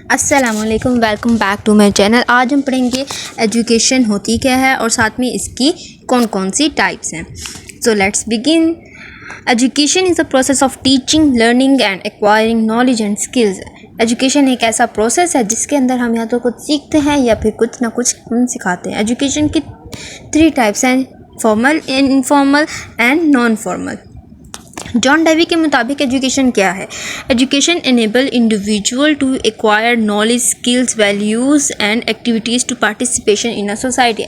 अस्सलामुअलैकुम, welcome back to my channel. आज हम पढ़ेंगे एजुकेशन होती क्या है और साथ में इसकी कौन कौन सी टाइप्स हैं। So let's begin. Education is a process of teaching, learning and acquiring knowledge and skills. Education एक ऐसा प्रोसेस है जिसके अंदर हम या तो कुछ सीखते हैं या फिर कुछ ना कुछ हम सिखाते हैं। एजुकेशन की 3 टाइप्स हैं, formal, informal and non formal. John Dewey के मुताबिक एजुकेशन क्या है? Education enable individual to acquire knowledge, skills, values and activities to participation in a society.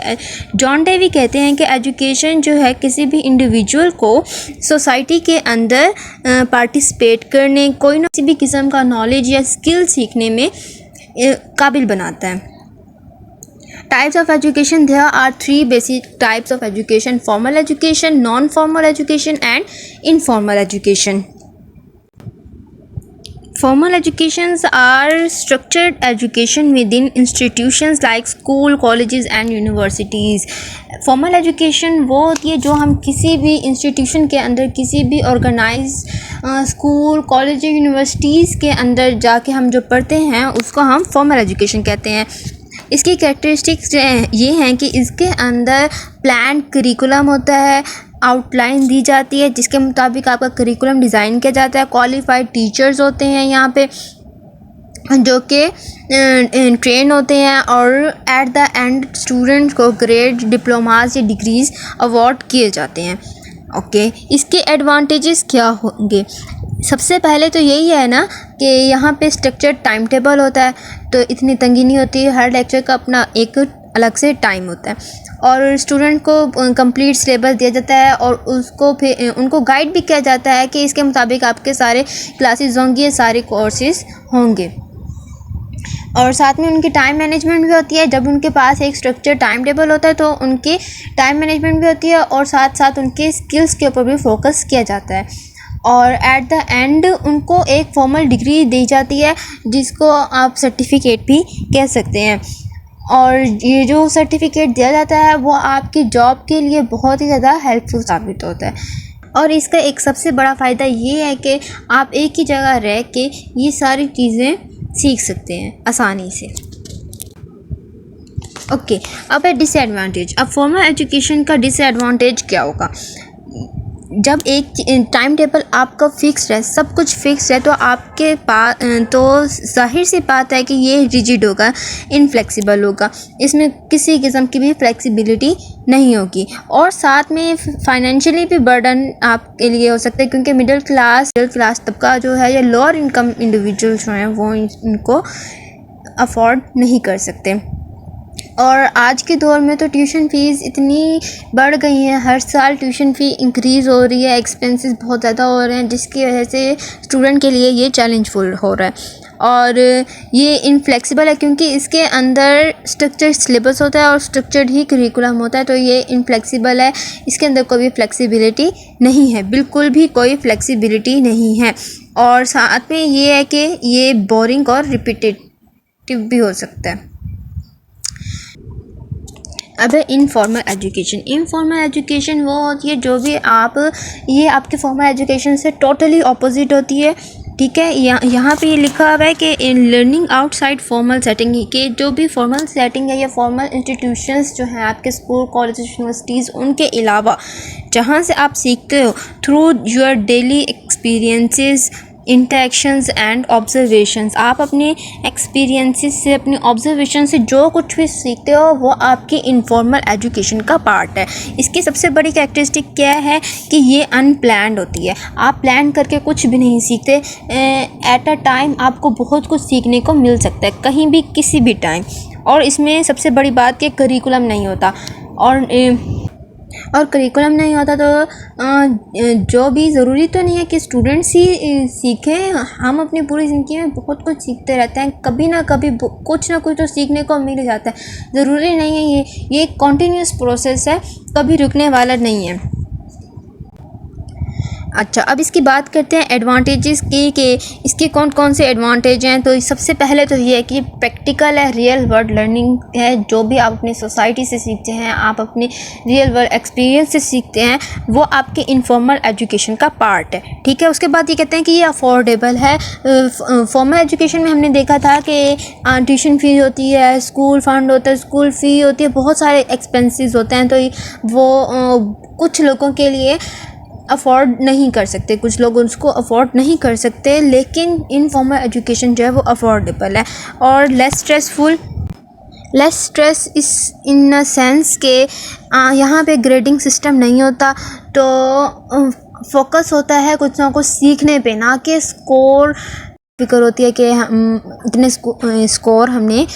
John Dewey कहते हैं कि एजुकेशन जो है किसी भी इंडिविजुअल को सोसाइटी के अंदर पार्टिसिपेट करने, कोई ना किसी भी किस्म का नॉलेज या स्किल सीखने में काबिल बनाता है। Types of education: there are 3 basic types of education: formal education, non-formal education and informal education. Formal educations are structured education within institutions like school, colleges and universities. Formal education वो होती है जो हम किसी भी इंस्टीट्यूशन के अंदर, किसी भी ऑर्गेनाइज स्कूल, कॉलेज, यूनिवर्सिटीज़ के अंदर जाके हम जो पढ़ते हैं उसको हम फॉर्मल एजुकेशन कहते हैं। इसकी कैरेक्टरिस्टिक्स ये हैं कि इसके अंदर प्लान करिकुलम होता है, आउटलाइन दी जाती है जिसके मुताबिक आपका करिकुलम डिज़ाइन किया जाता है। क्वालिफाइड टीचर्स होते हैं यहाँ पे जो कि ट्रेन होते हैं और एट द एंड स्टूडेंट्स को ग्रेड, डिप्लोमास या डिग्रीज़ अवार्ड किए जाते हैं। ओके, इसके एडवांटेजेस क्या होंगे? सबसे पहले तो यही है ना कि यहाँ पे स्ट्रक्चर्ड टाइम टेबल होता है, तो इतनी तंगी नहीं होती है। हर लेक्चर का अपना एक अलग से टाइम होता है और स्टूडेंट को कंप्लीट सिलेबस दिया जाता है और उसको फिर उनको गाइड भी किया जाता है कि इसके मुताबिक आपके सारे क्लासेस होंगे, सारे कोर्सेज होंगे। और साथ में उनकी टाइम मैनेजमेंट भी होती है। जब उनके पास एक स्ट्रक्चर टाइम टेबल होता है तो उनकी टाइम मैनेजमेंट भी होती है और साथ साथ उनके स्किल्स के ऊपर भी फोकस किया जाता है। और एट द एंड उनको एक फॉर्मल डिग्री दी जाती है जिसको आप सर्टिफिकेट भी कह सकते हैं। और ये जो सर्टिफिकेट दिया जाता है वो आपकी जॉब के लिए बहुत ही ज़्यादा हेल्पफुल साबित होता है। और इसका एक सबसे बड़ा फ़ायदा ये है कि आप एक ही जगह रह के ये सारी चीज़ें सीख सकते हैं आसानी से। ओके, अब है डिसएडवांटेज। अब फॉर्मल एजुकेशन का डिसएडवांटेज क्या होगा? जब एक टाइम टेबल आपका फिक्स है, सब कुछ फिक्स है, तो आपके पास तो जाहिर सी बात है कि ये रिजिड होगा, इनफ्लेक्सिबल होगा, इसमें किसी किस्म की भी फ्लेक्सिबिलिटी नहीं होगी। और साथ में फाइनेंशियली भी बर्डन आपके लिए हो सकता है क्योंकि मिडिल क्लास तबका जो है या लोअर इनकम इंडिविजुअल्स जो हैं वो इनको अफोर्ड नहीं कर सकते। और आज के दौर में तो ट्यूशन फ़ीस इतनी बढ़ गई है, हर साल ट्यूशन फ़ी इंक्रीज़ हो रही है, एक्सपेंसेस बहुत ज़्यादा हो रहे हैं जिसकी वजह से स्टूडेंट के लिए ये चैलेंजफुल हो रहा है। और ये इनफ्लेक्सिबल है क्योंकि इसके अंदर स्ट्रक्चर्ड सिलेबस होता है और स्ट्रक्चर्ड ही करिकुलम होता है, तो ये इनफ्लेक्सिबल है। इसके अंदर कोई भी फ्लेक्सिबिलिटी नहीं है, बिल्कुल भी कोई फ्लेक्सिबिलिटी नहीं है। और साथ में ये है कि ये बोरिंग और रिपीटेटिव भी हो सकता है। अब है इनफॉर्मल एजुकेशन। इनफॉर्मल एजुकेशन वो होती है जो भी ये आपके फॉर्मल एजुकेशन से टोटली ऑपोजिट होती है। ठीक है, यहाँ पे ये लिखा हुआ है कि in learning outside formal setting, के जो भी फॉर्मल सेटिंग है या फॉर्मल इंस्टीट्यूशंस जो हैं आपके स्कूल, कॉलेज, यूनिवर्सिटीज़, उनके अलावा जहाँ से आप सीखते हो through your daily experiences, interactions and observations. आप अपने एक्सपीरियंसेस से, अपने ऑब्जर्वेशन से जो कुछ भी सीखते हो वो आपकी इनफॉर्मल एजुकेशन का पार्ट है। इसकी सबसे बड़ी कैरेक्टरिस्टिक क्या है कि ये अनप्लान्ड होती है। आप प्लान करके कुछ भी नहीं सीखते। एट अ टाइम आपको बहुत कुछ सीखने को मिल सकता है, कहीं भी किसी भी टाइम। और इसमें सबसे बड़ी बात कि करिकुलम नहीं होता और करिकुलम नहीं होता तो जो भी ज़रूरी तो नहीं है कि स्टूडेंट्स ही सीखें। हम अपनी पूरी ज़िंदगी में बहुत कुछ सीखते रहते हैं, कभी ना कभी कुछ ना कुछ तो सीखने को मिल जाता है। ज़रूरी नहीं है, ये एक कॉन्टीन्यूस प्रोसेस है, कभी रुकने वाला नहीं है। अच्छा, अब इसकी बात करते हैं एडवांटेजेस की कि इसके कौन कौन से एडवांटेज हैं। तो सबसे पहले तो ये है कि प्रैक्टिकल है, रियल वर्ल्ड लर्निंग है। जो भी आप अपनी सोसाइटी से सीखते हैं, आप अपने रियल वर्ल्ड एक्सपीरियंस से सीखते हैं, वो आपके इनफॉर्मल एजुकेशन का पार्ट है। ठीक है, उसके बाद ये कहते हैं कि ये अफोर्डेबल है। फॉर्मल एजुकेशन में हमने देखा था कि ट्यूशन फ़ी होती है, स्कूल फंड होता है, स्कूल फ़ी होती है, बहुत सारे एक्सपेंसेस होते हैं। तो वो कुछ लोगों के लिए अफोर्ड नहीं कर सकते, कुछ लोग उसको अफोर्ड नहीं कर सकते, लेकिन इनफॉर्मल एजुकेशन जो है वो अफोर्डेबल है और लेस स्ट्रेसफुल। लेस स्ट्रेस इस इन अ सेंस के यहाँ पे ग्रेडिंग सिस्टम नहीं होता, तो फोकस होता है कुछ ना कुछ सीखने पे, ना कि स्कोर। फिक्र होती है कि हम इतने स्कोर हमने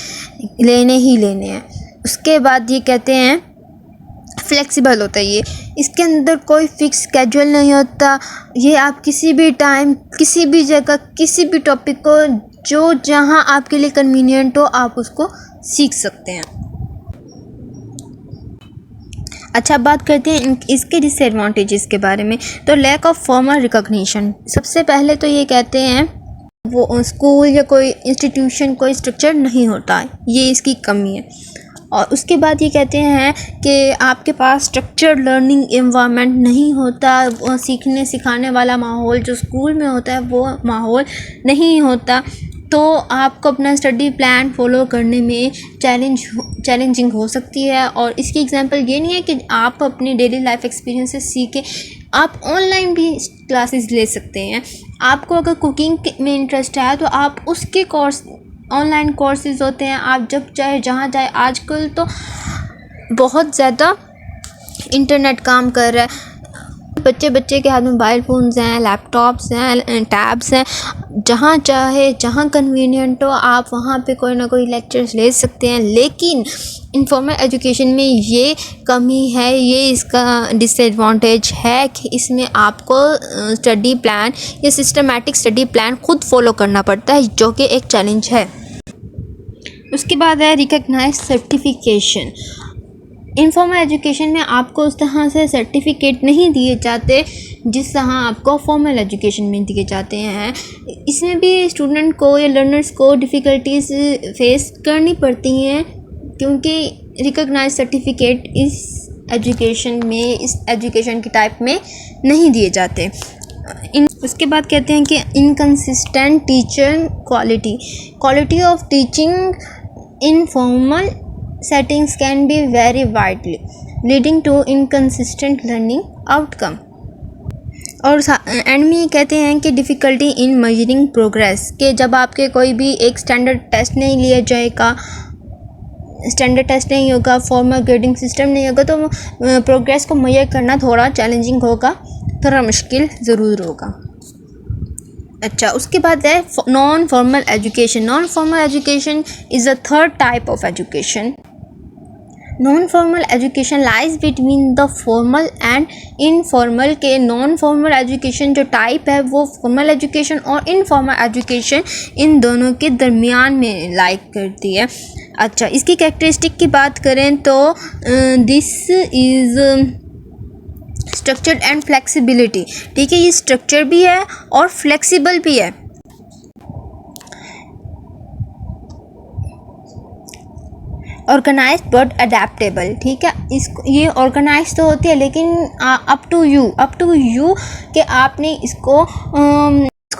लेने ही लेने हैं। उसके बाद ये कहते हैं फ्लेक्सिबल होता है ये, इसके अंदर कोई फिक्स स्केड्यूल नहीं होता। ये आप किसी भी टाइम, किसी भी जगह, किसी भी टॉपिक को जो जहाँ आपके लिए कन्वीनियंट हो, आप उसको सीख सकते हैं। अच्छा, बात करते हैं इसके डिसएडवांटेजेस के बारे में। तो लैक ऑफ फॉर्मल रिकॉग्निशन, सबसे पहले तो ये कहते हैं वो स्कूल या कोई इंस्टीट्यूशन कोई स्ट्रक्चर नहीं होता, ये इसकी कमी है। और उसके बाद ये कहते हैं कि आपके पास स्ट्रक्चर्ड लर्निंग एनवायरनमेंट नहीं होता, सीखने सिखाने वाला माहौल जो स्कूल में होता है वो माहौल नहीं होता, तो आपको अपना स्टडी प्लान फॉलो करने में चैलेंजिंग हो सकती है। और इसकी एग्जांपल ये नहीं है कि आप अपनी डेली लाइफ एक्सपीरियंस से सीखें, आप ऑनलाइन भी क्लासेस ले सकते हैं। आपको अगर कुकिंग में इंटरेस्ट है तो आप उसके कोर्स, ऑनलाइन कोर्सेज होते हैं, आप जब चाहे जहाँ चाहे। आजकल तो बहुत ज़्यादा इंटरनेट काम कर रहा है, बच्चे के हाथ में मोबाइल फ़ोन्स हैं, लैपटॉप्स हैं, टैब्स हैं, जहाँ चाहे जहाँ कन्वीनियंट हो आप वहाँ पे कोई ना कोई लेक्चर्स ले सकते हैं। लेकिन इनफॉर्मल एजुकेशन में ये कमी है, ये इसका डिसएडवांटेज है कि इसमें आपको स्टडी प्लान या सिस्टमेटिक स्टडी प्लान खुद फॉलो करना पड़ता है, जो कि एक चैलेंज है। उसके बाद है रिकॉग्नाइज्ड सर्टिफिकेशन। इनफॉर्मल एजुकेशन में आपको उस तरह से सर्टिफिकेट नहीं दिए जाते जिस तरह आपको फॉर्मल एजुकेशन में दिए जाते हैं। इसमें भी स्टूडेंट को या लर्नर्स को डिफ़िकल्टीज फेस करनी पड़ती हैं, क्योंकि रिकॉग्नाइज्ड सर्टिफिकेट इस एजुकेशन के टाइप में नहीं दिए जाते। उसके बाद कहते हैं कि inconsistent teacher quality of teaching in formal settings can be vary widely, leading to inconsistent learning outcome। और एंड में कहते हैं कि डिफ़िकल्टी इन मेजरिंग प्रोग्रेस, कि जब आपके कोई भी एक स्टैंडर्ड टेस्ट नहीं लिया जाएगा, स्टैंडर्ड टेस्ट नहीं होगा, फॉर्मल ग्रेडिंग सिस्टम नहीं होगा, तो प्रोग्रेस को मेजर करना थोड़ा चैलेंजिंग होगा, थोड़ा मुश्किल ज़रूर होगा। अच्छा, उसके बाद है non formal education. Non formal education is a third type of education. Non formal education lies between the formal and informal. के नॉन फॉर्मल एजुकेशन जो टाइप है वो फॉर्मल एजुकेशन और इनफॉर्मल एजुकेशन इन दोनों के दरमियान में लाइक करती है। अच्छा, इसकी कैरेक्टरिस्टिक की बात करें तो this is structured and flexibility. ठीक है, ये स्ट्रक्चर भी है और फ्लेक्सिबल भी है। Organise but adaptable. ठीक है, ये ऑर्गेनाइज तो होती है, लेकिन अप टू यू कि आपने इसको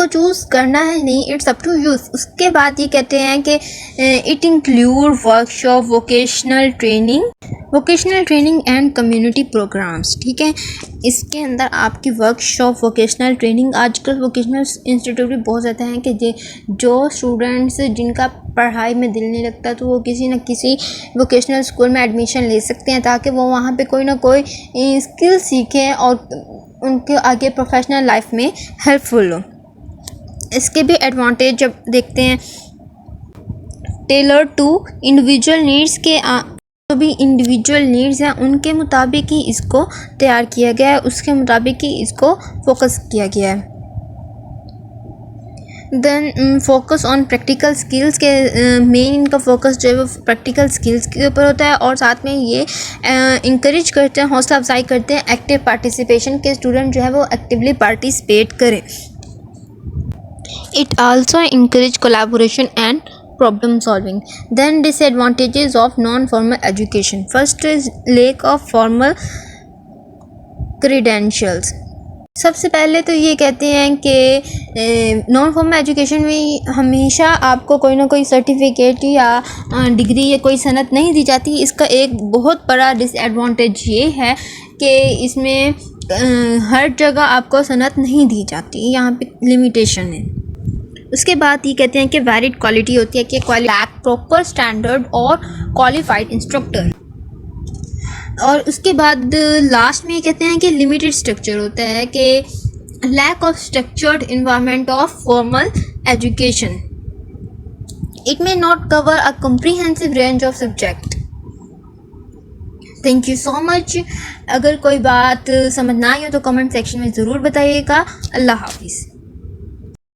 चूज़ करना है, नहीं, इट्स अप टू यू। उसके बाद ये कहते हैं कि it include workshop, vocational training and community programmes. ठीक है, इसके अंदर आपकी वर्कशॉप, वोकेशनल ट्रेनिंग, आजकल वोकेशनल इंस्टीट्यूट भी बहुत ज़्यादा हैं कि जो स्टूडेंट्स जिनका पढ़ाई में दिल नहीं लगता तो वो किसी न किसी वोकेशनल स्कूल में एडमिशन ले सकते हैं, ताकि वो वहाँ पे कोई ना कोई स्किल सीखें और उनके आगे प्रोफेशनल लाइफ में हेल्पफुल हो। इसके भी एडवांटेज जब देखते हैं, टेलर टू इंडिविजुअल नीड्स, के जो भी इंडिविजुअल नीड्स हैं उनके मुताबिक ही इसको तैयार किया गया है, उसके मुताबिक ही इसको फोकस किया गया है। Then focus on practical skills के मेन इनका फोकस जो है वो प्रैक्टिकल स्किल्स के ऊपर होता है और साथ में ये इंकरेज करते हैं, हौसला अफजाई करते हैं एक्टिव पार्टिसिपेशन के, स्टूडेंट जो है वो एक्टिवली पार्टिसिपेट करें। It also encourage collaboration and problem solving. Then disadvantages of non-formal education. First is lack of formal credentials. सबसे पहले तो ये कहते हैं कि नॉन फॉर्मल एजुकेशन में हमेशा आपको कोई ना कोई सर्टिफिकेट या डिग्री या कोई सनद नहीं दी जाती। इसका एक बहुत बड़ा डिसएडवांटेज ये है कि इसमें हर जगह आपको सनद नहीं दी जाती, यहाँ पे लिमिटेशन है। उसके बाद ये कहते हैं कि वैलिड क्वालिटी होती है कि प्रॉपर स्टैंडर्ड और क्वालिफाइड इंस्ट्रक्टर। और उसके बाद लास्ट में ये कहते हैं कि लिमिटेड स्ट्रक्चर होता है कि lack of structured environment of formal education. It may not cover a comprehensive range of subject. Thank you so much. अगर कोई बात समझ ना आई हो तो कमेंट सेक्शन में ज़रूर बताइएगा। अल्लाह हाफिज़।